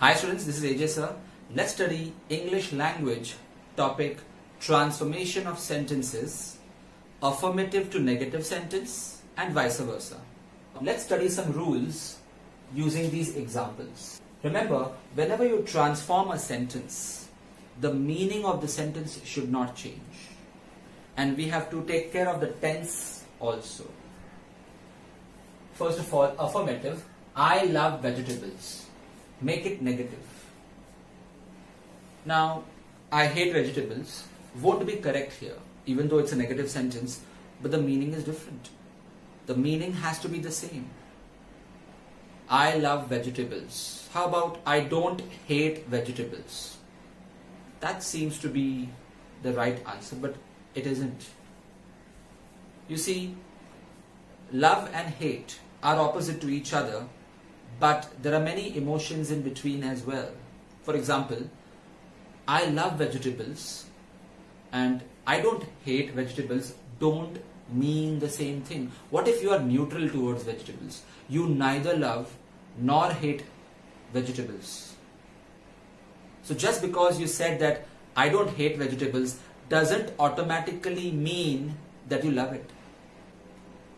Hi students, this is AJ sir. Let's study English language topic transformation of sentences, affirmative to negative sentence and vice versa. Let's study some rules using these examples. Remember, whenever you transform a sentence, the meaning of the sentence should not change. And we have to take care of the tense also. First of all, affirmative, I love vegetables. Make it negative. Now, I hate vegetables won't be correct here, even though it's a negative sentence, but the meaning is different. The meaning has to be the same. I love vegetables. How about I don't hate vegetables? That seems to be the right answer, but it isn't. You see, love and hate are opposite to each other, but there are many emotions in between as well. For example, I love vegetables and I don't hate vegetables don't mean the same thing. What if you are neutral towards vegetables? You neither love nor hate vegetables. So just because you said that I don't hate vegetables doesn't automatically mean that you love it.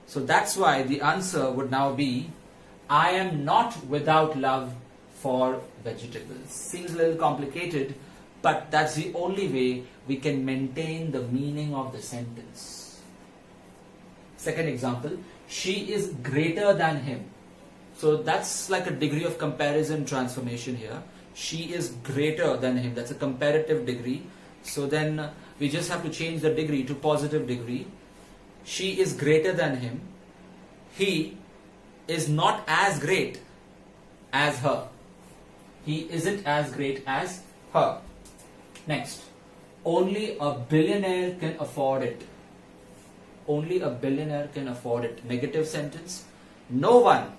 So that's why the answer would now be I am not without love for vegetables. Seems a little complicated, but that's the only way we can maintain the meaning of the sentence. Second example, she is greater than him. So that's like a degree of comparison transformation here. She is greater than him. That's a comparative degree. So then we just have to change the degree to positive degree. She is greater than him. He is not as great as her. He isn't as great as her. Next, only a billionaire can afford it. Only a billionaire can afford it. Negative sentence. No one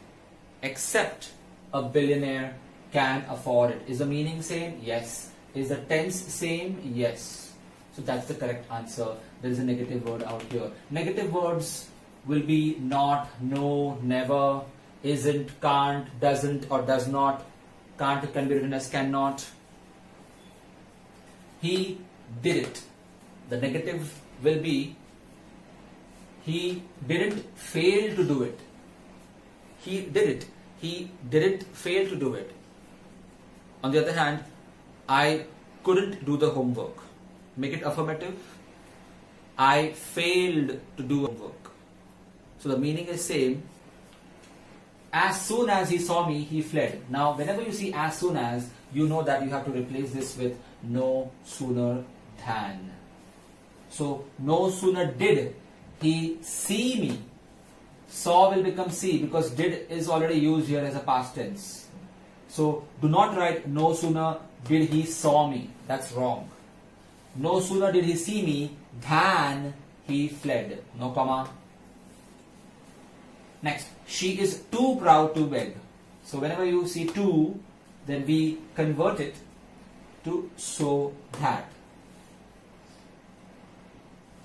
except a billionaire can afford it. Is the meaning same? Yes. Is the tense same? Yes. So that's the correct answer. There is a negative word out here. Negative words will be not, no, never, isn't, can't, doesn't or does not. Can't can be written as cannot. He did it. The negative will be he didn't fail to do it. He did it. He didn't fail to do it. On the other hand, I couldn't do the homework. Make it affirmative. I failed to do homework. So the meaning is same. As soon as he saw me, he fled. Now, whenever you see as soon as, you know that you have to replace this with no sooner than. So, no sooner did he see me. Saw will become see because did is already used here as a past tense. So, do not write no sooner did he saw me. That's wrong. No sooner did he see me than he fled. No comma. Next, she is too proud to beg. So whenever you see too, then we convert it to so that.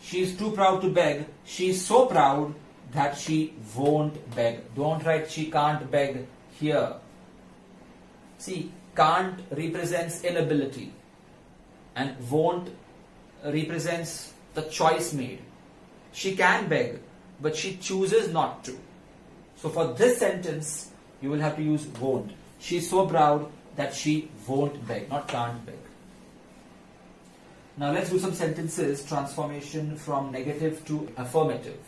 She is too proud to beg. She is so proud that she won't beg. Don't write she can't beg here. See, can't represents inability and won't represents the choice made. She can beg, but she chooses not to. So for this sentence, you will have to use won't. She is so proud that she won't beg, not can't beg. Now let's do some sentences, transformation from negative to affirmative.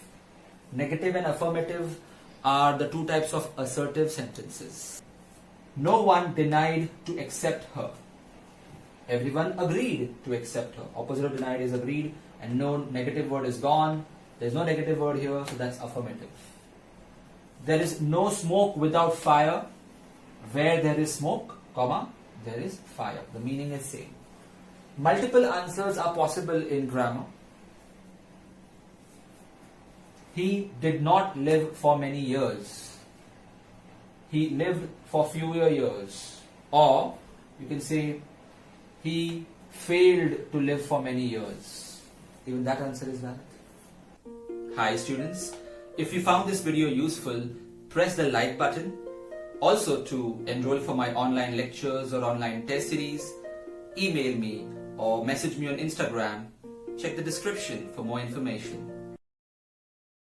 Negative and affirmative are the two types of assertive sentences. No one denied to accept her. Everyone agreed to accept her. Opposite of denied is agreed, and no negative word is gone. There's no negative word here, so that's affirmative. There is no smoke without fire. Where there is smoke, comma, there is fire. The meaning is same. Multiple answers are possible in grammar. He did not live for many years. He lived for fewer years. Or you can say he failed to live for many years. Even that answer is valid. Hi students. If you found this video useful, press the like button Also, to enroll for my online lectures or online test series, email me or message me on Instagram. Check the description for more information.